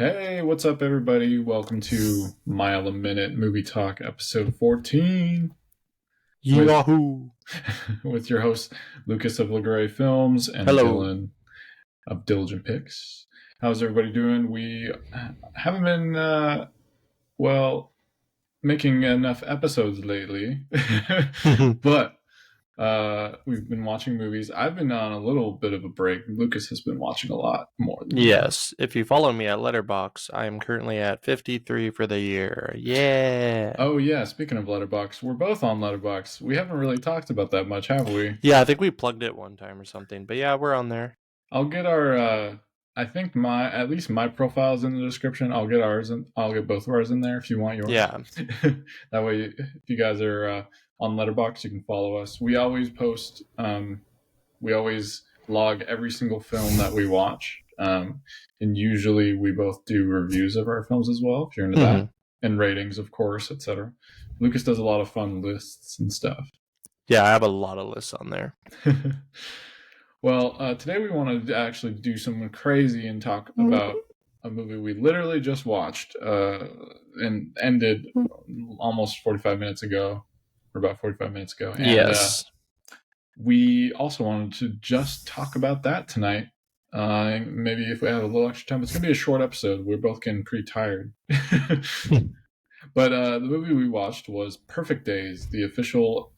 Hey, what's up, everybody? Welcome to Mile a Minute Movie Talk, episode 14, with Yahoo! with your host Lucas of Legray Films and Hello. Dylan of Diligent Picks. How's everybody doing? We haven't been well making enough episodes lately, but we've been watching movies. I've been on a little bit of a break. Lucas has been watching a lot more than me. Yes, if you follow me at Letterbox, I am currently at 53 for the year. Yeah. Oh yeah, speaking of Letterbox, we're both on Letterbox. We haven't really talked about that much, have we? Yeah, I think we plugged it one time or something, but yeah, we're on there. I'll get our I think my at least my profile's in the description. I'll get both of ours in there if you want yours. Yeah. That way if you guys are on Letterbox, you can follow us. We always post we always log every single film that we watch. And usually we both do reviews of our films as well, if you're into that. And ratings, of course, etc. Lucas does a lot of fun lists and stuff. Yeah, I have a lot of lists on there. Well, today we want to actually do something crazy and talk about a movie we literally just watched and ended almost 45 minutes ago, or about 45 minutes ago. And, Yes. we also wanted to just talk about that tonight. Maybe if we have a little extra time, it's going to be a short episode. We're both getting pretty tired. But the movie we watched was Perfect Days, the official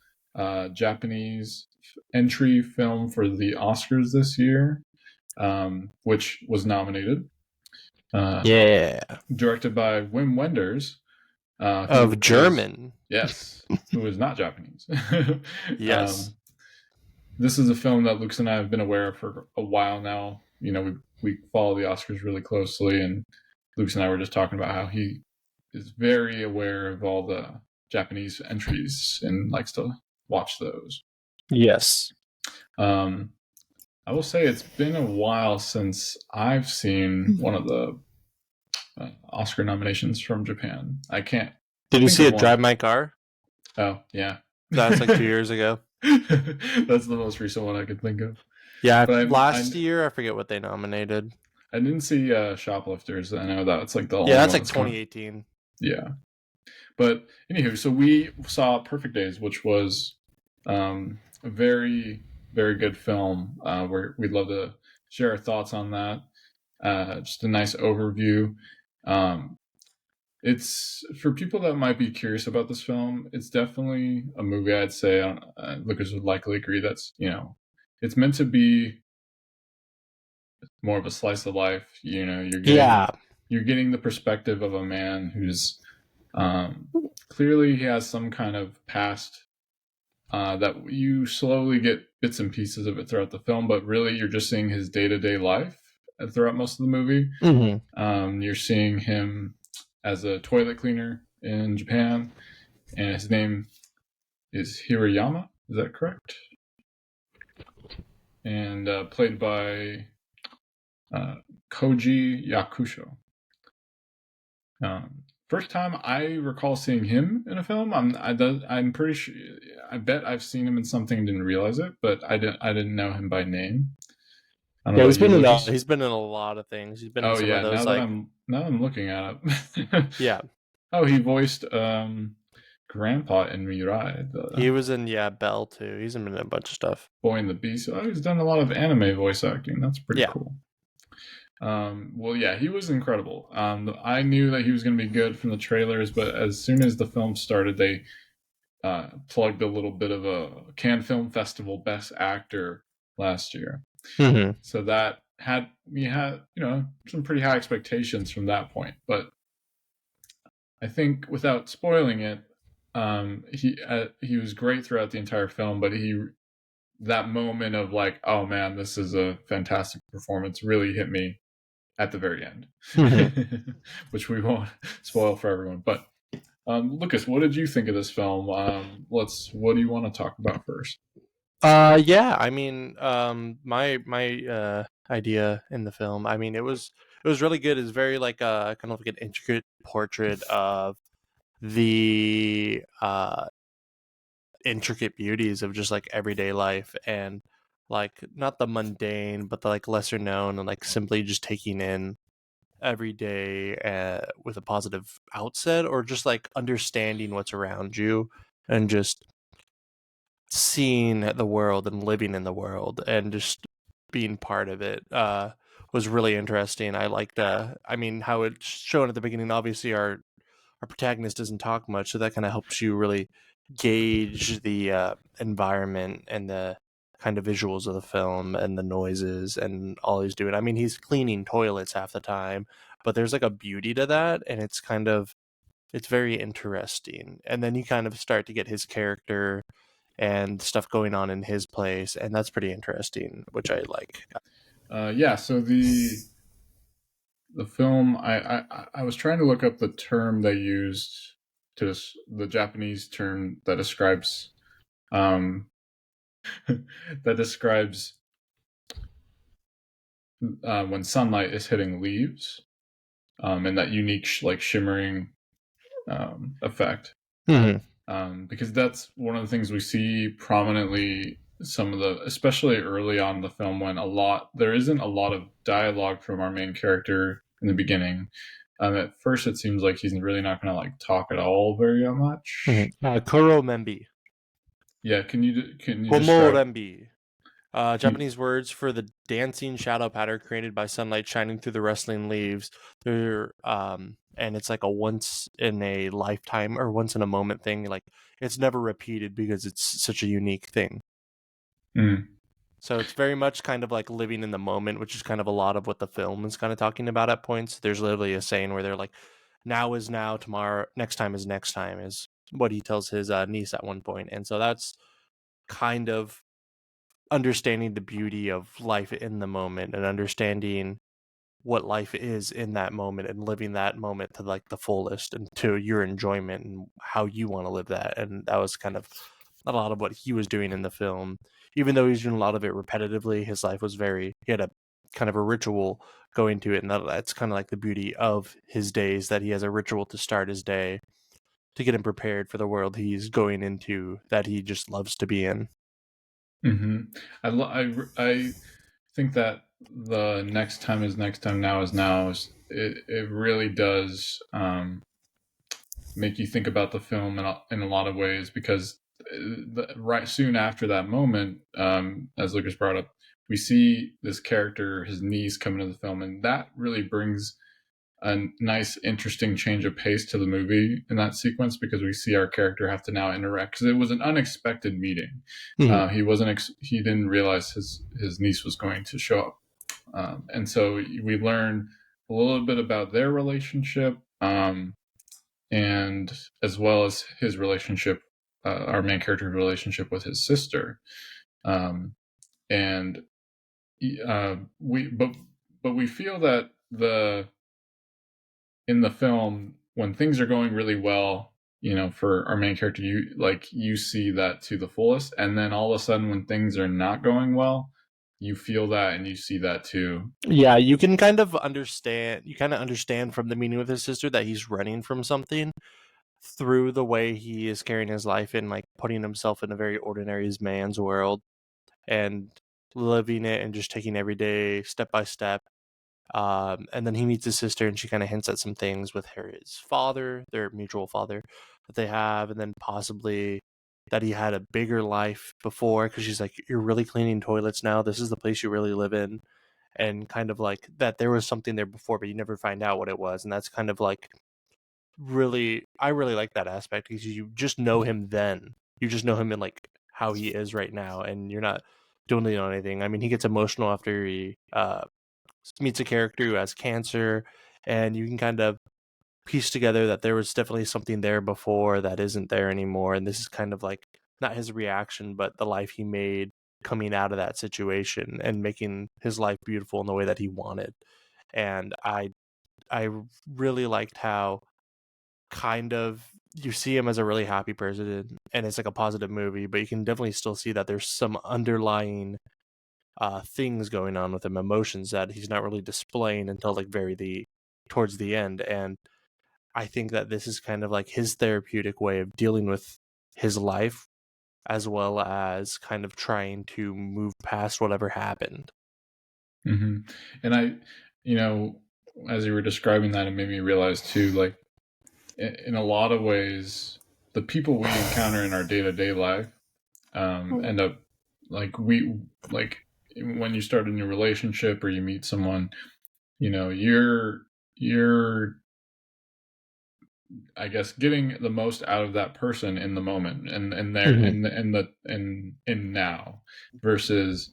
Japanese entry film for the Oscars this year, which was nominated. Yeah. Directed by Wim Wenders. Of German. Yes, who is not Japanese. Yes. This is a film that Lucas and I have been aware of for a while now. You know, we follow the Oscars really closely, and Lucas and I were just talking about how he is very aware of all the Japanese entries and likes to watch those. Yes. I will say it's been a while since I've seen one of the Oscar nominations from Japan. I can't. Did you see it Drive My Car? Oh, yeah. That's like 2 years ago. That's the most recent one I could think of. Yeah, last year, I forget what they nominated. I didn't see Shoplifters. I know that's like the only that's one like 2018. Yeah. But anywho, so we saw Perfect Days, which was a very, very good film. Where we'd love to share our thoughts on that. Just a nice overview. It's for people that might be curious about this film. It's definitely a movie I'd say Lucas would likely agree that's, it's meant to be more of a slice of life. You're getting the perspective of a man who's clearly he has some kind of past that you slowly get bits and pieces of it throughout the film, but really you're just seeing his day-to-day life throughout most of the movie. You're seeing him as a toilet cleaner in Japan, and his name is Hirayama. Is that correct? And played by Koji Yakusho. First time I recall seeing him in a film. I'm pretty sure. I bet I've seen him in something and didn't realize it, but I didn't know him by name. Yeah, he's been in a lot of things. He's been in some of those. Now I'm looking at it. Yeah. Oh, he voiced Grandpa in Mirai. He was in Belle too. He's been in a bunch of stuff. Boy and the Beast. Oh, he's done a lot of anime voice acting. That's pretty cool. Well, yeah, he was incredible. I knew that he was going to be good from the trailers, but as soon as the film started, they plugged a little bit of a Cannes Film Festival Best Actor last year. So that had some pretty high expectations from that point. But I think without spoiling it, he was great throughout the entire film. But that moment of like, oh man, this is a fantastic performance, really hit me at the very end, which we won't spoil for everyone. But Lucas, what did you think of this film? What do you want to talk about first? I mean, my idea in the film, I mean, it was really good. It's very like kind of like an intricate portrait of the intricate beauties of just like everyday life, and like not the mundane, but the like lesser known, and like simply just taking in every day with a positive outset, or just like understanding what's around you and just seeing the world and living in the world and just being part of it was really interesting. I liked I mean, how it's shown at the beginning. Obviously our protagonist doesn't talk much, so that kind of helps you really gauge the environment and the kind of visuals of the film and the noises and all he's doing. I mean, he's cleaning toilets half the time, but there's like a beauty to that, and it's very interesting. And then you kind of start to get his character and stuff going on in his place, and that's pretty interesting, which I like. Yeah, so the film, I was trying to look up the term they used to the Japanese term that describes um that describes when sunlight is hitting leaves, and that unique like shimmering effect. Because that's one of the things we see prominently. Some of the, especially early on in the film, when there isn't a lot of dialogue from our main character in the beginning. At first, it seems like he's really not going to like talk at all very much. Kuro Membi. Yeah, can you describe? Rembi. Japanese words for the dancing shadow pattern created by sunlight shining through the rustling leaves. They're and it's like a once in a lifetime or once in a moment thing. Like it's never repeated because it's such a unique thing. So it's very much kind of like living in the moment, which is kind of a lot of what the film is kind of talking about at points. There's literally a saying where they're like, now is now, tomorrow, next time is what he tells his niece at one point. And so that's kind of understanding the beauty of life in the moment and understanding what life is in that moment and living that moment to like the fullest and to your enjoyment and how you want to live that. And that was kind of a lot of what he was doing in the film. Even though he was doing a lot of it repetitively, his life was he had a kind of a ritual going to it. And that's kind of like the beauty of his days, that he has a ritual to start his day to get him prepared for the world he's going into that he just loves to be in. I think that the next time is next time, now is now. It really does make you think about the film in a lot of ways, because right soon after that moment, as Lucas brought up, we see this character, his niece, come into the film, and that really brings a nice, interesting change of pace to the movie in that sequence, because we see our character have to now interact, because it was an unexpected meeting. He didn't realize his niece was going to show up, and so we learn a little bit about their relationship, and as well as his relationship, our main character's relationship with his sister, and we feel that in the film, when things are going really well, for our main character, you see that to the fullest, and then all of a sudden when things are not going well, you feel that and you see that too. Yeah, you can kind of understand from the meeting with his sister that he's running from something through the way he is carrying his life and like putting himself in a very ordinary man's world and living it and just taking every day step by step. And then he meets his sister, and she kind of hints at some things with his father, their mutual father that they have, and then possibly that he had a bigger life before, because she's like, "You're really cleaning toilets now. This is the place you really live in," and kind of like that there was something there before, but you never find out what it was, and that's kind of like I really like that aspect, because you just know him then. You just know him in like how he is right now, and you're not doing anything. I mean, he gets emotional after he meets a character who has cancer, and you can kind of piece together that there was definitely something there before that isn't there anymore, and this is kind of like not his reaction, but the life he made coming out of that situation and making his life beautiful in the way that he wanted. And I really liked how kind of you see him as a really happy person, and it's like a positive movie, but you can definitely still see that there's some underlying things going on with him, emotions that he's not really displaying until like towards the end. And I think that this is kind of like his therapeutic way of dealing with his life, as well as kind of trying to move past whatever happened. And as you were describing that, it made me realize too, like in a lot of ways, the people we encounter in our day to day life end up like like when you start a new relationship or you meet someone, you're I guess getting the most out of that person in the moment and there Mhm. in now versus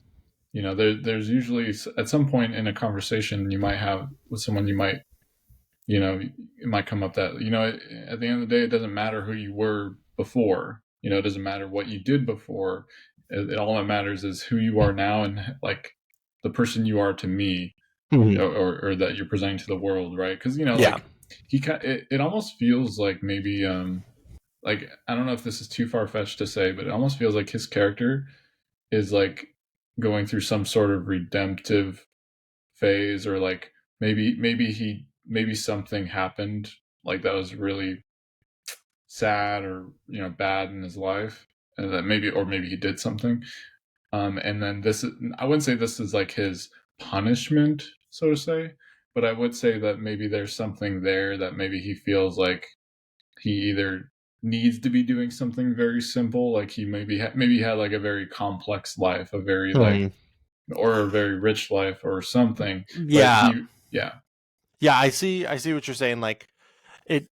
there's usually at some point in a conversation you might have with someone it might come up that at the end of the day it doesn't matter who you were before, it doesn't matter what you did before. All that matters is who you are now and like the person you are to me, Mhm. or that you're presenting to the world, right? Because Yeah. like it almost feels like maybe like I don't know if this is too far fetched to say, but it almost feels like his character is like going through some sort of redemptive phase, or like maybe something happened like that was really sad or bad in his life, and that maybe he did something, and then I wouldn't say this is like his punishment, so to say, but I would say that maybe there's something there that maybe he feels like he either needs to be doing something very simple, like he maybe he had like a very complex life, a very like Mhm. or a very rich life or something, but Yeah. yeah. Yeah, I see what you're saying. Like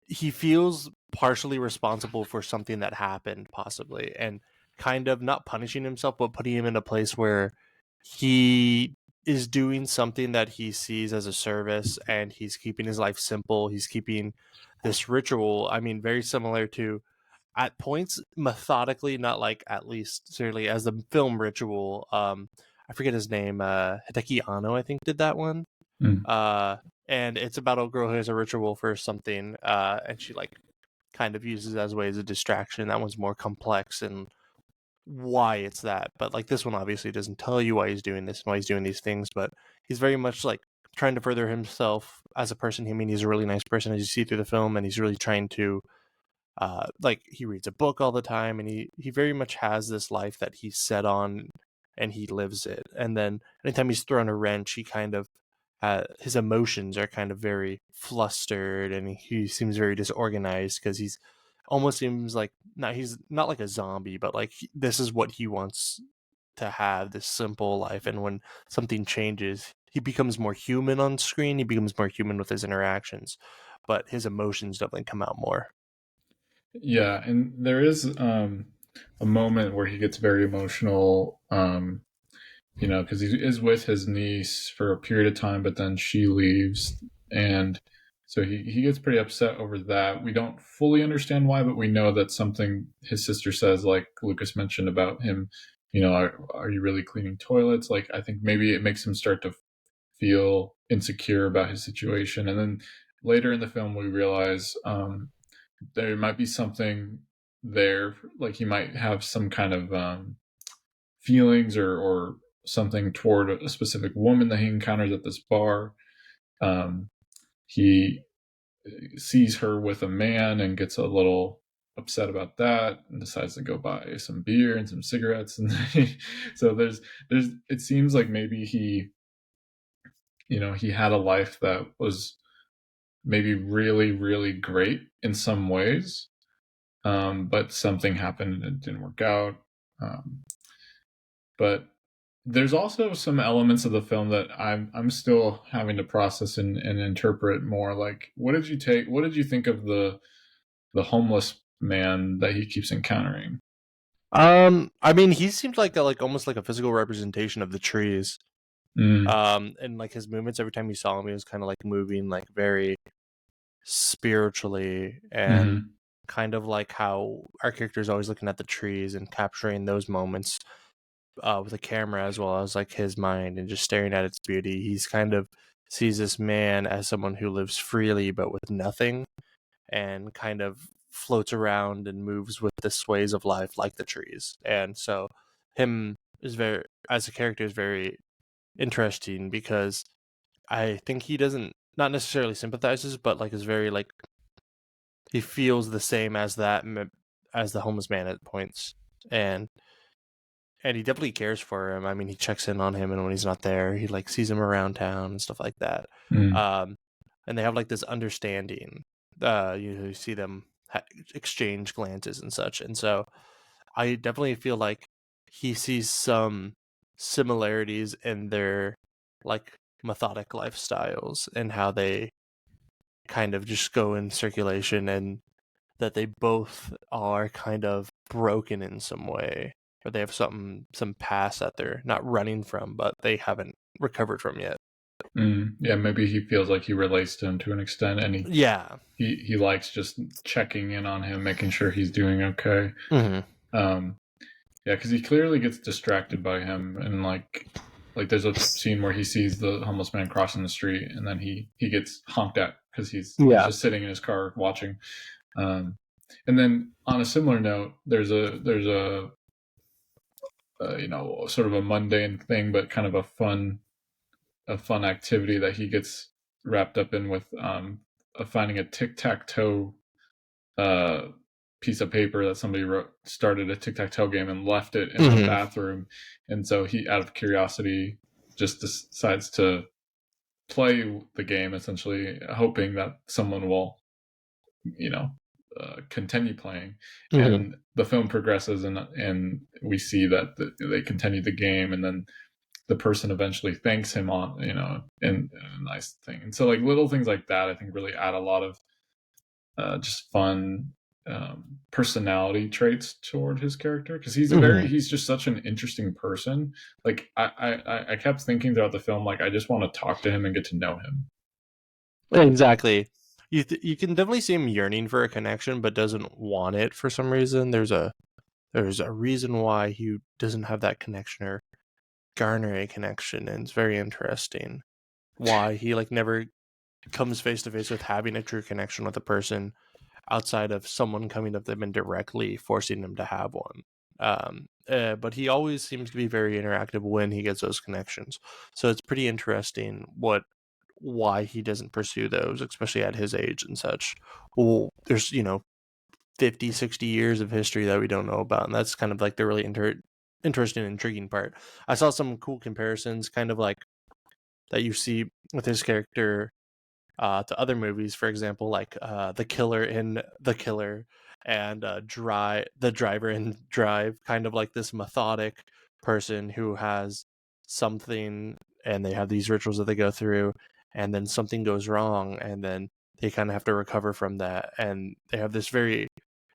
he feels partially responsible for something that happened, possibly, and kind of not punishing himself, but putting him in a place where he is doing something that he sees as a service, and he's keeping his life simple. He's keeping this ritual. I mean, very similar to at points methodically, not like at least certainly as the film Ritual. I forget his name. Hideki Anno, I think, did that one. Mm. uh and it's about a girl who has a ritual for something, and she like kind of uses it as a way as a distraction. That one's more complex and why it's that, but like this one obviously doesn't tell you why he's doing this and why he's doing these things, but he's very much like trying to further himself as a person. I mean, he's a really nice person, as you see through the film, and he's really trying to like he reads a book all the time, and he very much has this life that he's set on, and he lives it. And then anytime he's thrown a wrench, he kind of his emotions are kind of very flustered, and he seems very disorganized because he's almost seems like he's not like a zombie, but like this is what he wants to have, this simple life. And when something changes, he becomes more human on screen. He becomes more human with his interactions, but his emotions definitely come out more. Yeah, and there is a moment where he gets very emotional, because he is with his niece for a period of time, but then she leaves, and so he gets pretty upset over that. We don't fully understand why, but we know that something his sister says, like Lucas mentioned about him, are you really cleaning toilets? Like I think maybe it makes him start to feel insecure about his situation, and then later in the film we realize there might be something there, like he might have some kind of feelings or something toward a specific woman that he encounters at this bar. Um, he sees her with a man and gets a little upset about that and decides to go buy some beer and some cigarettes, and so there's it seems like maybe he had a life that was maybe really really great in some ways, but something happened and it didn't work out. Um, but there's also some elements of the film that I'm still having to process and interpret more. Like, what did you think of the homeless man that he keeps encountering? I mean, he seemed like like almost like a physical representation of the trees. Mm, And like his movements every time you saw him, he was kind of like moving like very spiritually, and mm-hmm, kind of like how our character is always looking at the trees and capturing those moments with a camera, as well as like his mind and just staring at its beauty. He's kind of sees this man as someone who lives freely but with nothing, and kind of floats around and moves with the sways of life like the trees. And so him is very, as a character, is very interesting because I think he doesn't, not necessarily sympathizes, but like is very like he feels the same as as the homeless man at points. and and he definitely cares for him. I mean, he checks in on him, and when he's not there, he like sees him around town and stuff like that. mm, Um, and they have like this understanding. You see them exchange glances and such, and so I definitely feel like he sees some similarities in their like methodic lifestyles and how they kind of just go in circulation, and that they both are kind of broken in some way, or they have some past that they're not running from, but they haven't recovered from yet. Yeah, maybe he feels like he relates to him to an extent, and Yeah. he likes just checking in on him, making sure he's doing okay. Um, yeah, because he clearly gets distracted by him, and like there's a scene where he sees the homeless man crossing the street, and then he gets honked at because he's just sitting in his car watching. And then on a similar note, there's a sort of a mundane thing, but kind of a fun activity that he gets wrapped up in with finding a tic-tac-toe piece of paper that somebody started a tic-tac-toe game and left it in the bathroom, and so he, out of curiosity, just decides to play the game, essentially hoping that someone will continue playing. And the film progresses, and we see that they continue the game, and then the person eventually thanks him on, in a nice thing. And so like little things like that, I think really add a lot of just fun personality traits toward his character, because he's just such an interesting person. Like I kept thinking throughout the film, like I just want to talk to him and get to know him. Exactly. You can definitely see him yearning for a connection, but doesn't want it for some reason. There's a reason why he doesn't have that connection or garner a connection, and it's very interesting why he like never comes face to face with having a true connection with a person outside of someone coming up to them and directly forcing them to have one. But he always seems to be very interactive when he gets those connections. So it's pretty interesting why he doesn't pursue those, especially at his age and such. Well, there's 50, 60 years of history that we don't know about, and that's kind of like the really interesting, intriguing part. I saw some cool comparisons, kind of like that you see with his character to other movies. For example, like the killer in The Killer, and the driver in Drive, kind of like this methodic person who has something, and they have these rituals that they go through, and then something goes wrong, and then they kind of have to recover from that, and they have this very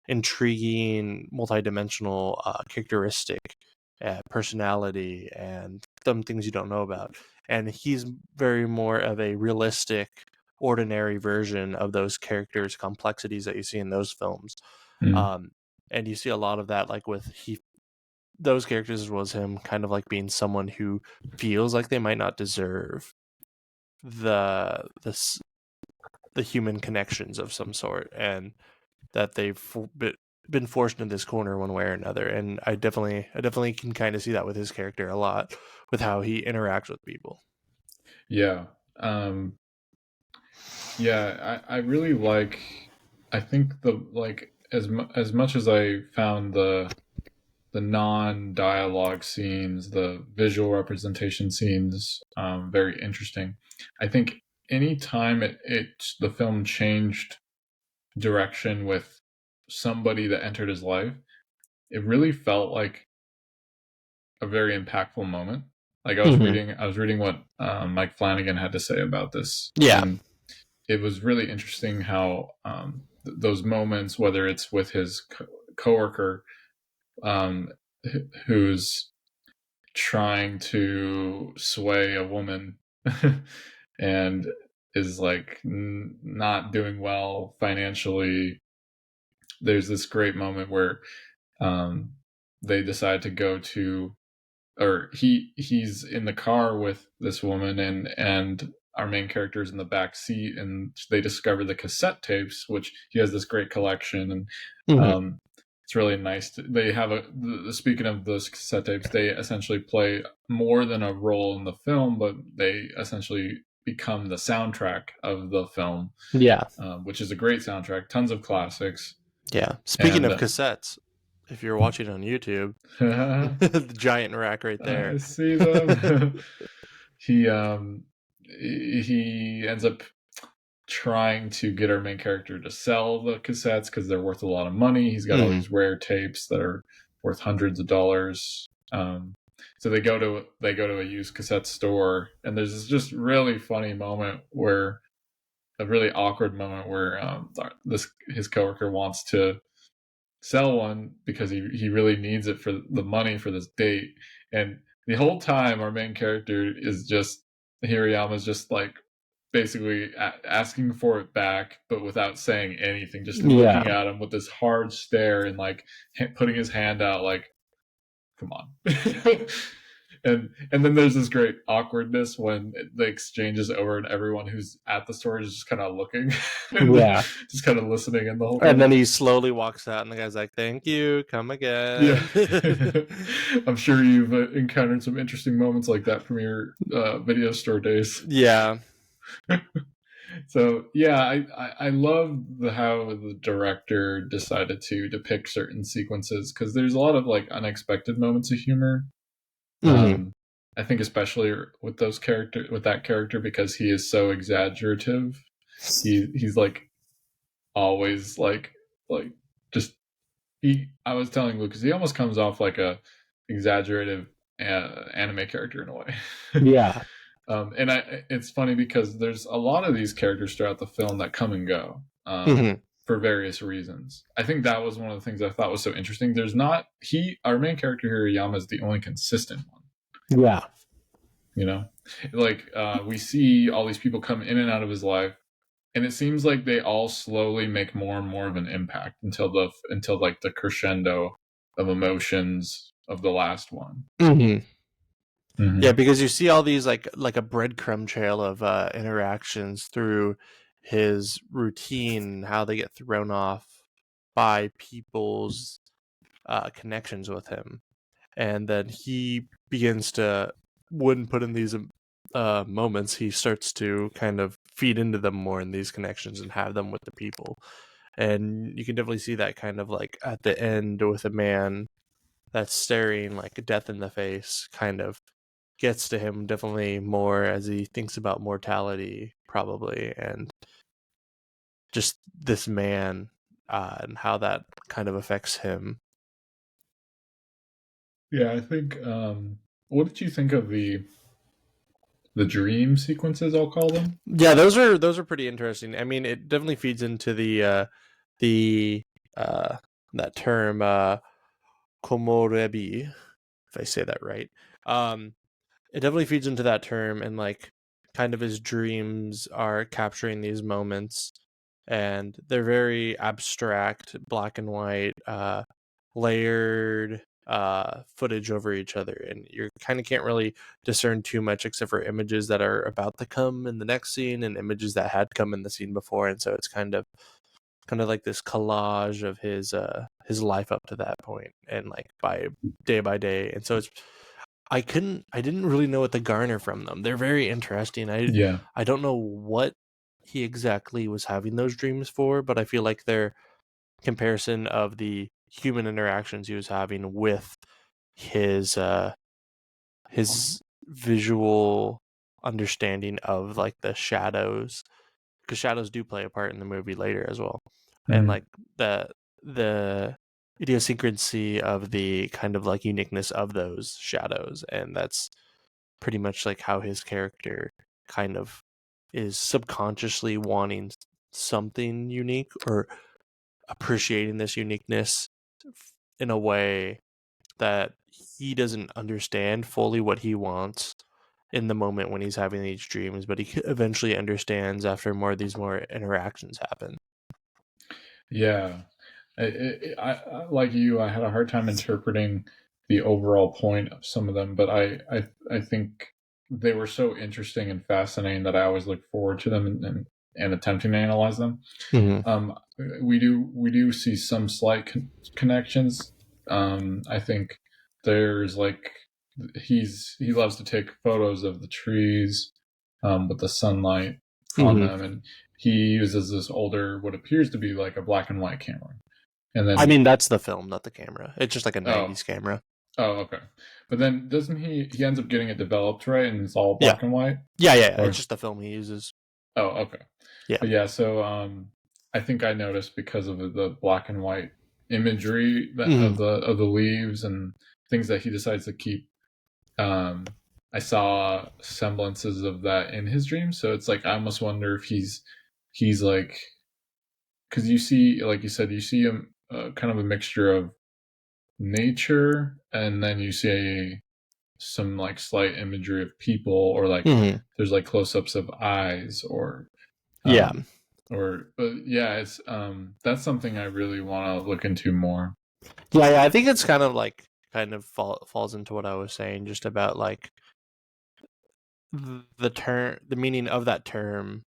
intriguing, multidimensional characteristic, personality, and some things you don't know about. And he's very more of a realistic, ordinary version of those characters' complexities that you see in those films. And you see a lot of that, like with those characters, as well as him, kind of like being someone who feels like they might not deserve the human connections of some sort, and that they've been forced into this corner one way or another. And I definitely can kind of see that with his character a lot, with how he interacts with people. Yeah. I really like, I think as much as I found the non-dialogue scenes, the visual representation scenes, very interesting. I think anytime the film changed direction with somebody that entered his life, it really felt like a very impactful moment. Like I was reading what Mike Flanagan had to say about this. Yeah. And it was really interesting how those moments, whether it's with his coworker, who's trying to sway a woman and is like not doing well financially. There's this great moment where they decide to go to, or he's in the car with this woman, and our main character is in the back seat, and they discover the cassette tapes, which he has this great collection. And it's really nice. They have speaking of those cassette tapes, they essentially play more than a role in the film, but they essentially become the soundtrack of the film. Yeah. Which is a great soundtrack. Tons of classics. Yeah. Speaking of cassettes, if you're watching on YouTube, the giant rack right there. I see them. He ends up trying to get our main character to sell the cassettes because they're worth a lot of money. He's got all Mm-hmm. these rare tapes that are worth hundreds of dollars. So they go to a used cassette store, and there's this just really funny moment where a really awkward moment where his coworker wants to sell one because he really needs it for the money for this date, and the whole time our main character is just Hirayama's just like basically asking for it back, but without saying anything, just looking at him with this hard stare and like putting his hand out like, come on. and then there's this great awkwardness when the exchange is over and everyone who's at the store is just kind of looking and just kind of listening in the whole time. And then he slowly walks out and the guy's like, thank you, come again. Yeah. I'm sure you've encountered some interesting moments like that from your video store days. Yeah. So yeah, I love how the director decided to depict certain sequences because there's a lot of like unexpected moments of humor. I think especially with that character because he is so exaggerative. He's like always like just I was telling Lucas he almost comes off like a exaggerative anime character in a way. Yeah. And it's funny because there's a lot of these characters throughout the film that come and go for various reasons. I think that was one of the things I thought was so interesting. There's not our main character Hirayama is the only consistent one. Yeah. You know, like we see all these people come in and out of his life, and it seems like they all slowly make more and more of an impact until like the crescendo of emotions of the last one. Yeah, because you see all these like a breadcrumb trail of interactions through his routine, how they get thrown off by people's connections with him, and then he begins to, when put in these moments, he starts to kind of feed into them more in these connections and have them with the people, and you can definitely see that kind of like at the end with a man that's staring like death in the face, kind of gets to him definitely more as he thinks about mortality, probably, and just this man and how that kind of affects him. Yeah, I think. What did you think of the dream sequences? I'll call them. Yeah, those are pretty interesting. I mean, it definitely feeds into the that term komorebi, if I say that right. It definitely feeds into that term, and like kind of his dreams are capturing these moments, and they're very abstract, black and white, layered footage over each other, and you kind of can't really discern too much except for images that are about to come in the next scene and images that had come in the scene before, and so it's kind of like this collage of his life up to that point and like by day, and so it's I didn't really know what to garner from them. They're very interesting. I don't know what he exactly was having those dreams for, but I feel like they're comparison of the human interactions he was having with his visual understanding of like the shadows, because shadows do play a part in the movie later as well, and like the idiosyncrasy of the kind of like uniqueness of those shadows, and that's pretty much like how his character kind of is subconsciously wanting something unique or appreciating this uniqueness in a way that he doesn't understand fully what he wants in the moment when he's having these dreams, but he eventually understands after these more interactions happen. Yeah, I like you. I had a hard time interpreting the overall point of some of them, but I think they were so interesting and fascinating that I always look forward to them and attempting to analyze them. We do see some slight connections. I think there's like he loves to take photos of the trees with the sunlight on them, and he uses this older, what appears to be like a black and white camera. And then I mean, that's the film, not the camera. It's just like a 90s camera. Oh, okay. But then doesn't he ends up getting it developed, right? And it's all black and white? Yeah. It's just the film he uses. Oh, okay. Yeah. But yeah, so I think I noticed because of the black and white imagery Mm-hmm. of the leaves and things that he decides to keep. I saw semblances of that in his dreams, so it's like I almost wonder if he's like, because you see, like you said, you see him kind of a mixture of nature, and then you see some like slight imagery of people, or like Mm-hmm. there's like close-ups of eyes, Yeah. um but yeah, it's that's something I really want to look into more. Yeah, I think it's kind of like falls into what I was saying just about like the meaning of that term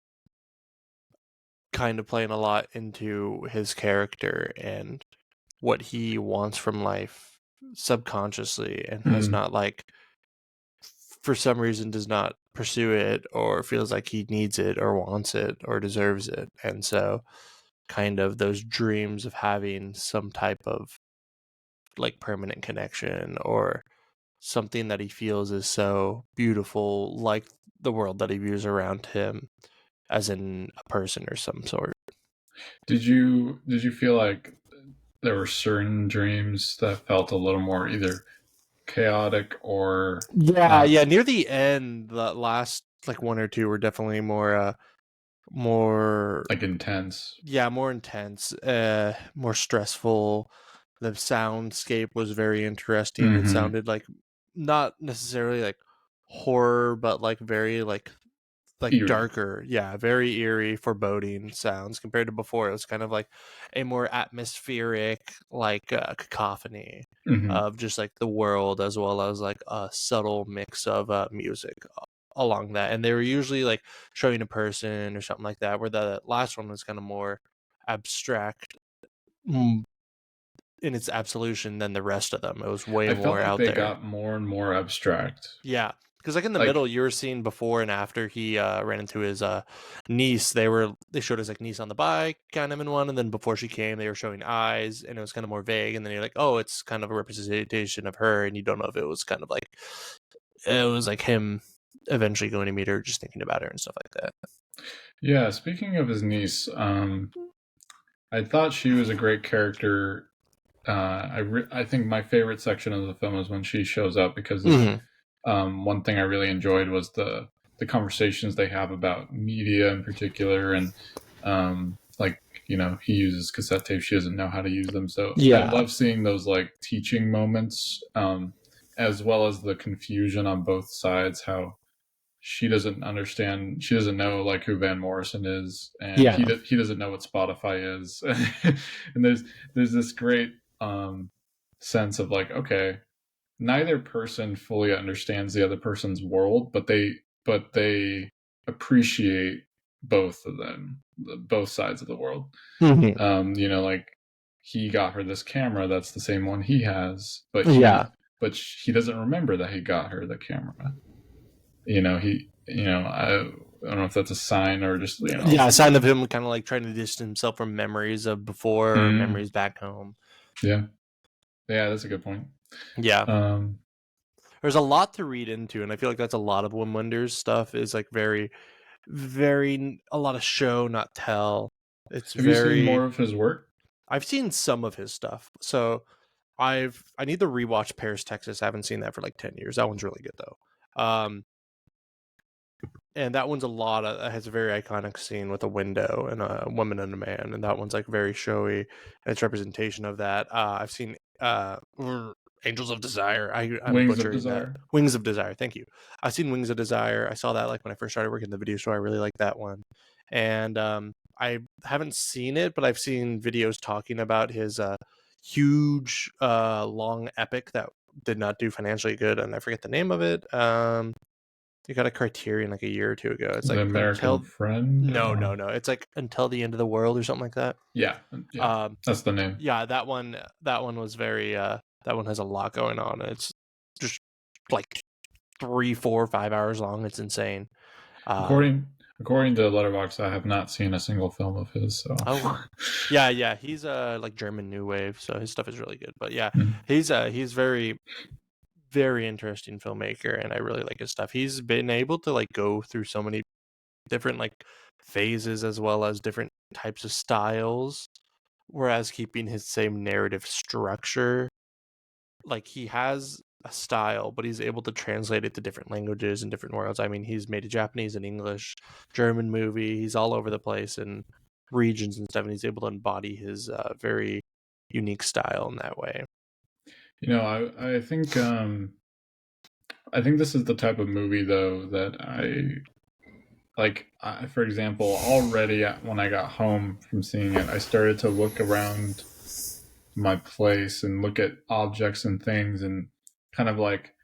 kind of playing a lot into his character and what he wants from life subconsciously and has Mm. not like for some reason does not pursue it or feels like he needs it or wants it or deserves it. And so kind of those dreams of having some type of like permanent connection or something that he feels is so beautiful, like the world that he views around him as in a person or some sort. Did you feel like there were certain dreams that felt a little more either chaotic or Yeah. Near the end, the last like one or two were definitely more like intense? yeah, more intense, more stressful. The soundscape was very interesting. It Mm-hmm. sounded like not necessarily like horror, but like very like Eerie. darker. Yeah, very eerie, foreboding sounds compared to before. It was kind of like a more atmospheric, like cacophony Mm-hmm. of just like the world as well as like a subtle mix of music along that. And they were usually like showing a person or something like that, where the last one was kind of more abstract mm, in its absolution than the rest of them. It was way I felt more like out they there. got more and more abstract. Yeah, because like in the Like, middle, you were seeing before and after he ran into his niece. They showed his like niece on the bike, kind of in one, and then before she came, they were showing eyes, and it was kind of more vague. And then you're like, oh, it's kind of a representation of her, and you don't know if it was kind of like it was like him eventually going to meet her, just thinking about her and stuff like that. yeah, speaking of his niece, I thought she was a great character. I think my favorite section of the film is when she shows up because of Mm-hmm. one thing I really enjoyed was the conversations they have about media in particular, and like, he uses cassette tapes, she doesn't know how to use them, so I Yeah. love seeing those like teaching moments, as well as the confusion on both sides, how she doesn't know like who Van Morrison is, and Yeah. he doesn't know what Spotify is. And there's this great sense of like, okay, neither person fully understands the other person's world, but they appreciate both of them, both sides of the world. Mm-hmm. Like, he got her this camera that's the same one he has, Yeah. but he doesn't remember that he got her the camera. I don't know if that's a sign or just, Yeah, a sign of him kind of like trying to distance himself from memories of before or mm, memories back home. yeah, yeah, that's a good point. Yeah. Um, There's a lot to read into, and I feel like that's a lot of Wim Wenders stuff is like very, very a lot of show, not tell. It's have you seen very. more of his work? I've seen some of his stuff, so I need to rewatch Paris, Texas. I haven't seen that for like 10 years. That one's really good though. And that one's a lot of has a very iconic scene with a window and a woman and a man, and that one's like very showy and its representation of that. I've seen Angels of Desire. I'm Wings of butchering that. Desire. Wings of Desire. Thank you. I've seen Wings of Desire. I saw that like when I first started working in the video store. I really liked that one, and I haven't seen it, but I've seen videos talking about his huge long epic that did not do financially good, and I forget the name of it. You got a Criterion like a year or two ago. It's The like American until Friend. no. It's like Until the End of the World or something like that. Yeah, yeah, Um, that's the name. yeah, that one was very that one has a lot going on. It's just like 3, 4, 5 hours long. It's insane. Um, According to Letterboxd, I have not seen a single film of his. So, oh yeah. He's like German new wave, so his stuff is really good. But yeah, he's very very interesting filmmaker, and I really like his stuff. He's been able to like go through so many different like phases as well as different types of styles, whereas keeping his same narrative structure. Like he has a style, but he's able to translate it to different languages and different worlds. I mean, he's made a Japanese and English, German movie. He's all over the place in regions and stuff, and he's able to embody his very unique style in that way. I think I think this is the type of movie though that for example, already when I got home from seeing it, I started to look around my place and look at objects and things and kind of like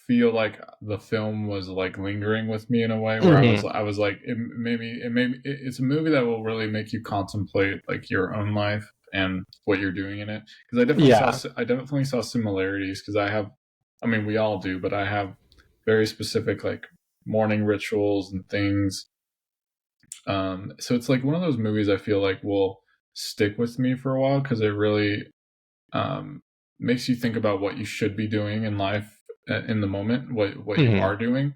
feel like the film was like lingering with me in a way where I was like it's a movie that will really make you contemplate like your own life and what you're doing in it, because I definitely saw similarities, because we all do, but I have very specific like morning rituals and things. So it's like one of those movies I feel like will stick with me for a while, because it really makes you think about what you should be doing in life in the moment, what you are doing,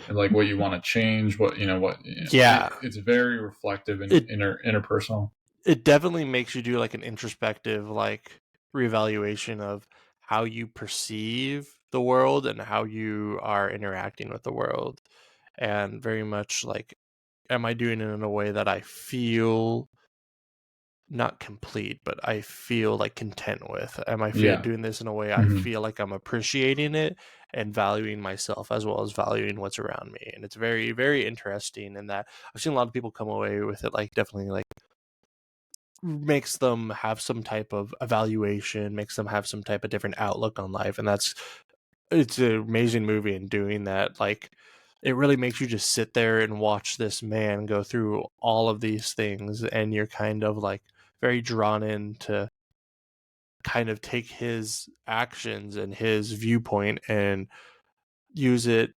and like what you want to change, it's very reflective and interpersonal. It definitely makes you do like an introspective like reevaluation of how you perceive the world and how you are interacting with the world, and very much like, am I doing it in a way that I feel not complete, but I feel like content with? Am I doing this in a way I feel like I'm appreciating it and valuing myself as well as valuing what's around me? And it's very, very interesting in that I've seen a lot of people come away with it like definitely like makes them have some type of evaluation, makes them have some type of different outlook on life. And it's an amazing movie in doing that. Like, it really makes you just sit there and watch this man go through all of these things, and you're kind of like very drawn in to kind of take his actions and his viewpoint and use it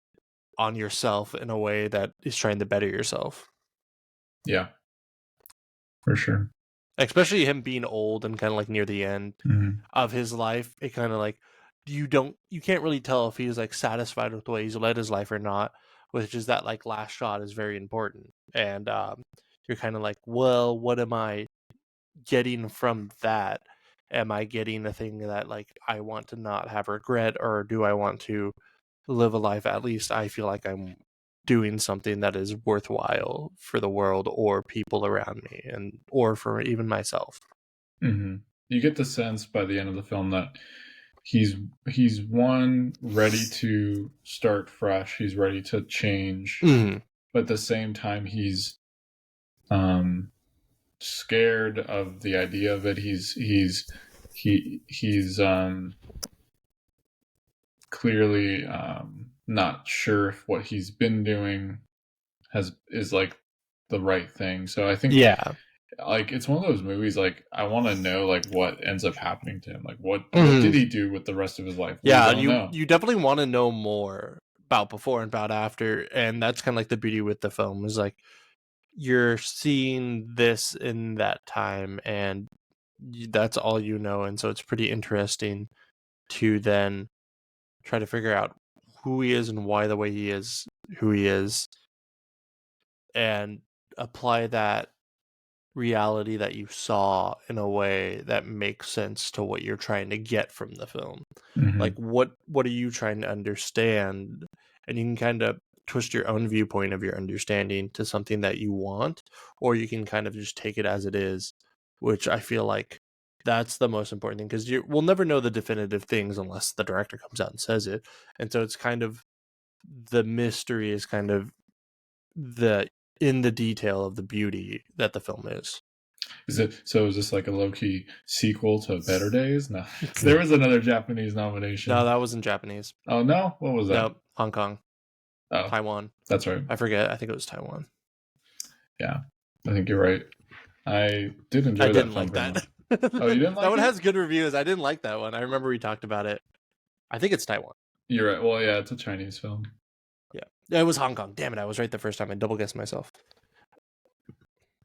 on yourself in a way that is trying to better yourself. Yeah, for sure. Especially him being old and kind of like near the end of his life. It kind of like, you can't really tell if he's like satisfied with the way he's led his life or not, which is that like last shot is very important. And you're kind of like, well, what am I getting from that? Am I getting the thing that like I want to not have regret, or do I want to live a life at least I feel like I'm doing something that is worthwhile for the world or people around me, and or for even myself? You get the sense by the end of the film that he's one, ready to start fresh, he's ready to change, but at the same time he's scared of the idea of it. He's clearly not sure if what he's been doing is like the right thing. So I think like it's one of those movies like I want to know like what ends up happening to him, like what did he do with the rest of his life? You definitely want to know more about before and about after, and that's kind of like the beauty with the film, is like you're seeing this in that time, and that's all you know. And so it's pretty interesting to then try to figure out who he is and why the way he is who he is, and apply that reality that you saw in a way that makes sense to what you're trying to get from the film. Like what are you trying to understand? And you can kind of twist your own viewpoint of your understanding to something that you want, or you can kind of just take it as it is, which I feel like that's the most important thing, because we'll never know the definitive things unless the director comes out and says it. And so it's kind of, the mystery is kind of in the detail of the beauty that the film is. Is this like a low-key sequel to Better Days? No. There was another Japanese nomination. No, that was in Japanese. Oh, no? What was that? No, Hong Kong. Oh, Taiwan. That's right. I forget. I think it was Taiwan. Yeah, I think you're right. I did enjoy that. I didn't like that. Oh, you didn't like that one? Has good reviews. I didn't like that one. I remember we talked about it. I think it's Taiwan. You're right. Well, yeah, it's a Chinese film. Yeah, it was Hong Kong. Damn it, I was right the first time. I double guessed myself.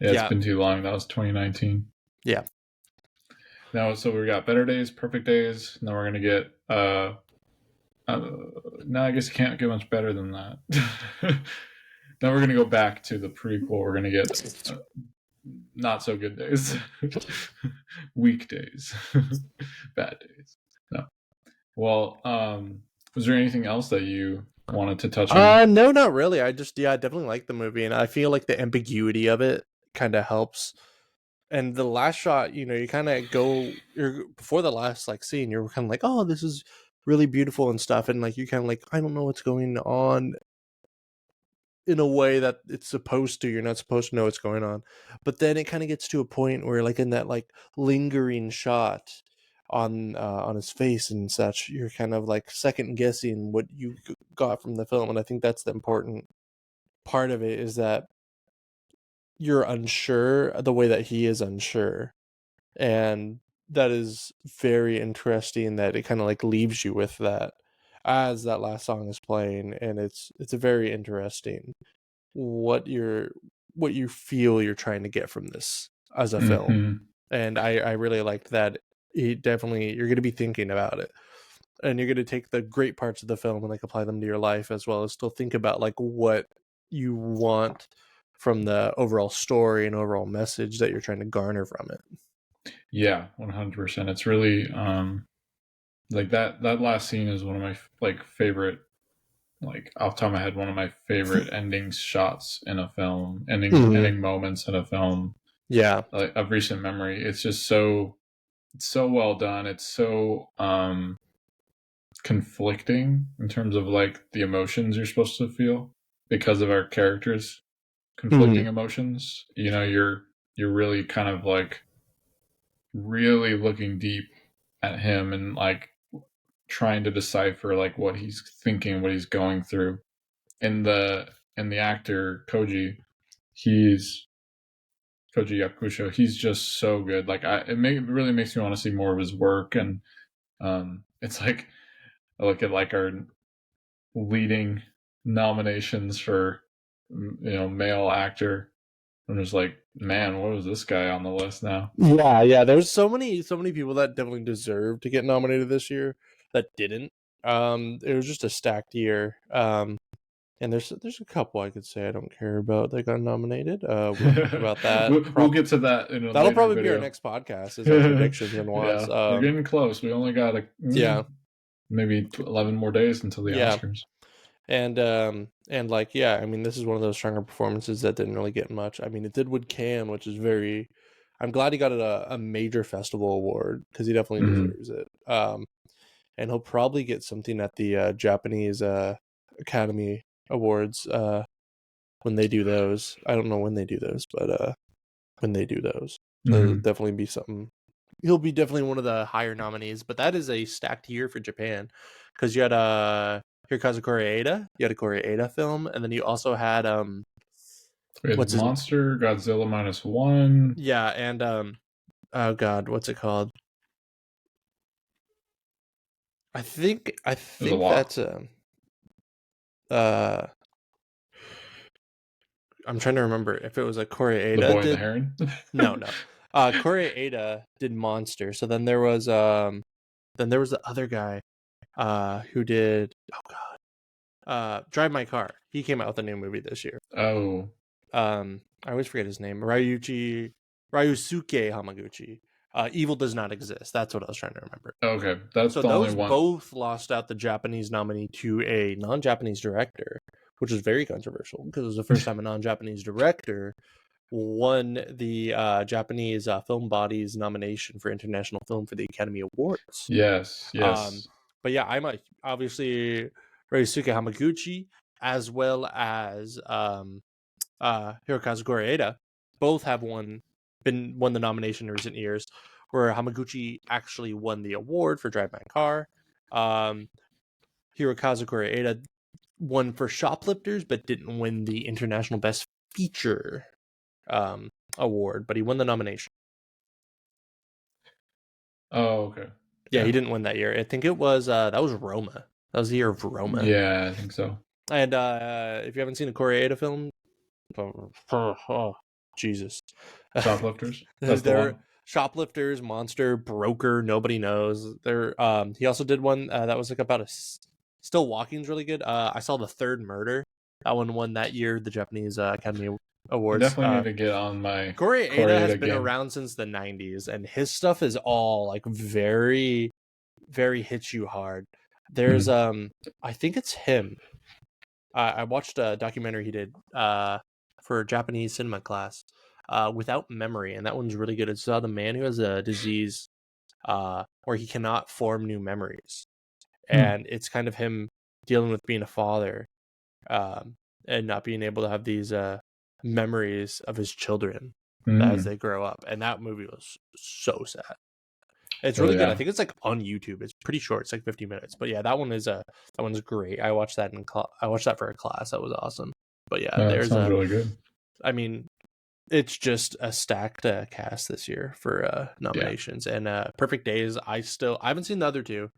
Yeah, it's been too long. That was 2019. Yeah. Now, so we got Better Days, Perfect Days. Now we're gonna get. No, I guess you can't get much better than that. Then we're gonna go back to the prequel. We're gonna get not so good days, weekdays, bad days. No. Well, was there anything else that you wanted to touch on? No, not really. I definitely like the movie, and I feel like the ambiguity of it kind of helps. And the last shot, you kind of you're before the last like scene, you're kind of like, oh, this is really beautiful and stuff, and like you kind of like, I don't know what's going on in a way that it's supposed to. You're not supposed to know what's going on, but then it kind of gets to a point where, like in that like lingering shot on his face and such, you're kind of like second guessing what you got from the film, and I think that's the important part of it, is that you're unsure the way that he is unsure, and that is very interesting that it kind of like leaves you with that as that last song is playing, and it's a very interesting what you feel you're trying to get from this as a film. Mm-hmm. And I really liked that. It definitely, you're going to be thinking about it, and you're going to take the great parts of the film and like apply them to your life, as well as still think about like what you want from the overall story and overall message that you're trying to garner from it. Yeah, 100%. It's really like that last scene is one of my like favorite, like off the top of my head, one of my favorite ending shots in a film, ending moments in a film, Yeah. like of recent memory. It's just so well done. It's so conflicting in terms of like the emotions you're supposed to feel because of our characters conflicting emotions. You're really kind of like really looking deep at him and like trying to decipher like what he's thinking, what he's going through. And the actor he's Koji Yakusho, he's just so good. Like it really makes me want to see more of his work. And it's like I look at like our leading nominations for male actor. I'm just like, man, what was this guy on the list now? Yeah. There's so many people that definitely deserve to get nominated this year that didn't. It was just a stacked year. And there's a couple I could say I don't care about that got nominated. We'll talk about that. We'll get to that in a That'll later probably video. be our next podcast, is our predictions and wants. Yeah, we're getting close. We only got maybe 11 more days until the Oscars. And like, yeah, I mean, this is one of those stronger performances that didn't really get much. I mean, it did with Cam, which is very. I'm glad he got a major festival award, because he definitely deserves it. And he'll probably get something at the Japanese Academy Awards when they do those. I don't know when they do those, but when they do those, there'll definitely be something. He'll be definitely one of the higher nominees. But that is a stacked year for Japan, because you had Hirokazu Koreeda, you had a Koreeda film, and then you also had what's Monster, Godzilla -1. Yeah, and oh god, what's it called? I think that's I'm trying to remember if it was a Koreeda. The Boy and the Heron? No. Koreeda did Monster. So then there was the other guy who did Drive My Car. He came out with a new movie this year. Oh. I always forget his name. Ryusuke Hamaguchi. Evil Does Not Exist. That's what I was trying to remember. Okay, that's so the those only one. Both lost out the Japanese nominee to a non-Japanese director, which was very controversial, because it was the first time a non-Japanese director won the Japanese film body's nomination for international film for the Academy Awards. Yes. But yeah, I'm obviously Ryusuke Hamaguchi, as well as Hirokazu Koreeda, both have won the nomination in recent years, where Hamaguchi actually won the award for Drive My Car. Hirokazu Koreeda won for Shoplifters, but didn't win the International Best Feature award, but he won the nomination. Oh, okay. Yeah, he didn't win that year. I think it was that was Roma. That was the year of Roma. Yeah, I think so. And if you haven't seen a Koreeda film, oh Jesus, Shoplifters. That's the one. Shoplifters, Monster, Broker, Nobody Knows. He also did one that was like about Still Walking's really good. I saw The Third Murder. That one won that year the Japanese Academy I Awards. definitely need to get on my Koreeda has been game. around since the 90s, and his stuff is all like very, very hits you hard. There's I think it's him. I watched a documentary he did for a Japanese cinema class, Without Memory, and that one's really good. It's about a man who has a disease where he cannot form new memories, and it's kind of him dealing with being a father and not being able to have these memories of his children as they grow up. And that movie was so sad. It's really good. I think it's like on YouTube. It's pretty short. It's like 50 minutes. But yeah, that one's great. I watched that I watched that for a class. That was awesome. But yeah, there's sounds really good. I mean, it's just a stacked cast this year for nominations. And Perfect Days, I haven't seen the other two,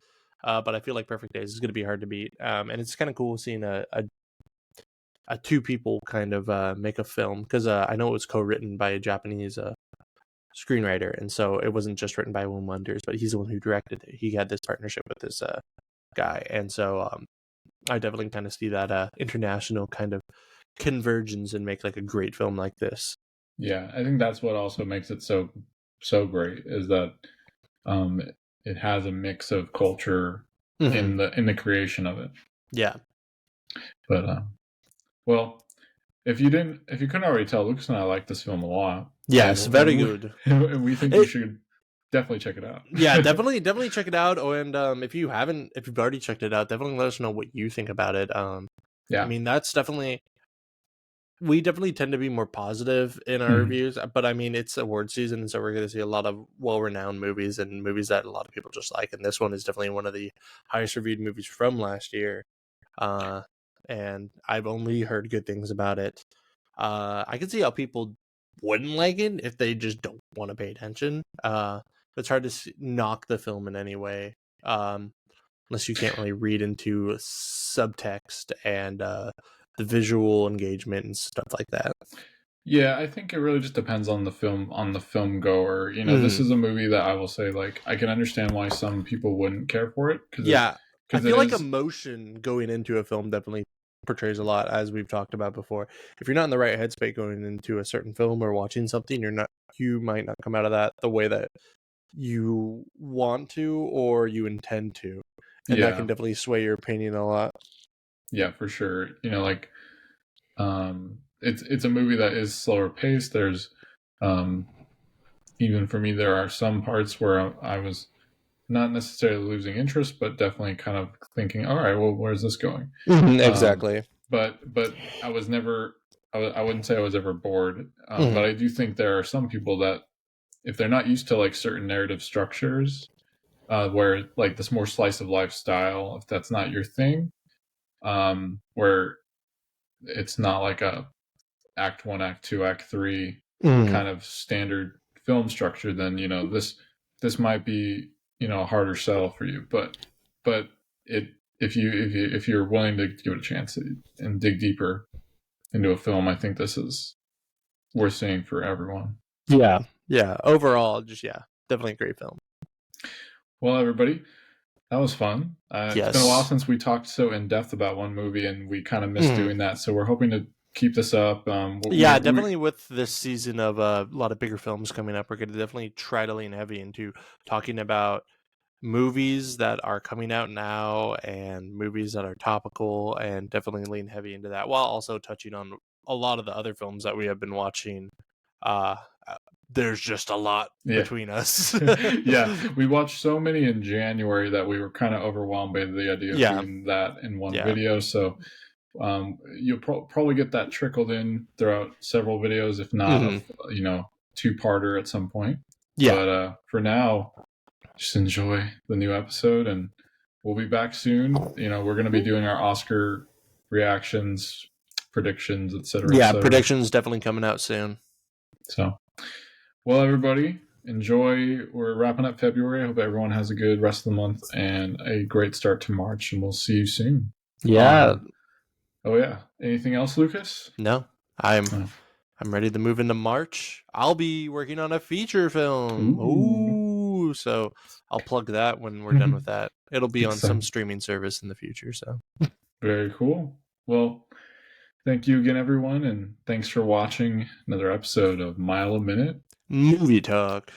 but I feel like Perfect Days is going to be hard to beat. And it's kind of cool seeing a two people kind of make a film, because I know it was co-written by a Japanese screenwriter, and so it wasn't just written by Wim Wenders, but he's the one who directed it. He had this partnership with this guy, and so I definitely kind of see that international kind of convergence and make like a great film like this. Yeah, I think that's what also makes it so great, is that it has a mix of culture in the creation of it. Yeah. But well, if you couldn't already tell, Lucas and I like this film a lot. Yes, very good. And we think you should definitely check it out. Yeah, definitely check it out. Oh, and if you've already checked it out, definitely let us know what you think about it. Yeah, I mean, that's definitely, we definitely tend to be more positive in our reviews, but I mean, it's award season, and so we're going to see a lot of well-renowned movies and movies that a lot of people just like, and this one is definitely one of the highest reviewed movies from last year. And I've only heard good things about it. I can see how people wouldn't like it if they just don't want to pay attention. It's hard to knock the film in any way, unless you can't really read into subtext and the visual engagement and stuff like that. Yeah, I think it really just depends on the film goer. You know, this is a movie that I will say, like, I can understand why some people wouldn't care for it. I feel like emotion going into a film definitely portrays a lot, as we've talked about before. If you're not in the right headspace going into a certain film or watching something, you might not come out of that the way that you want to or you intend to, and that can definitely sway your opinion a lot. Yeah, for sure. You know, like it's a movie that is slower paced. There's even for me, there are some parts where I was not necessarily losing interest, but definitely kind of thinking, all right, well, where's this going? Exactly. But I was never, I wouldn't say I was ever bored. But I do think there are some people that, if they're not used to like certain narrative structures, where like this more slice of life style, if that's not your thing, where it's not like a act 1, act 2, act 3 kind of standard film structure, then, you know, this might be, you know, a harder sell for you. But if you're willing to give it a chance and dig deeper into a film, I think this is worth seeing for everyone. Yeah. Overall, just definitely a great film. Well, everybody, that was fun. It's been a while since we talked so in depth about one movie, and we kind of missed doing that. So we're hoping to keep this up. Definitely with this season of a lot of bigger films coming up, we're going to definitely try to lean heavy into talking about movies that are coming out now and movies that are topical, and definitely lean heavy into that, while also touching on a lot of the other films that we have been watching. There's just a lot between us. We watched so many in January that we were kind of overwhelmed by the idea of doing that in one video. So you'll probably get that trickled in throughout several videos, if not, you know, two-parter at some point. But for now, just enjoy the new episode, and we'll be back soon. You know, we're going to be doing our Oscar reactions, predictions, etc. Predictions definitely coming out soon. So, well, everybody, enjoy. We're wrapping up February. I hope everyone has a good rest of the month and a great start to March, and we'll see you soon. Anything else, Lucas? No, I'm ready to move into March. I'll be working on a feature film. Ooh, so I'll plug that when we're done with that. It'll be on some streaming service in the future. So very cool. Well, Thank you again, everyone, and thanks for watching another episode of Mile a Minute. Movie talk.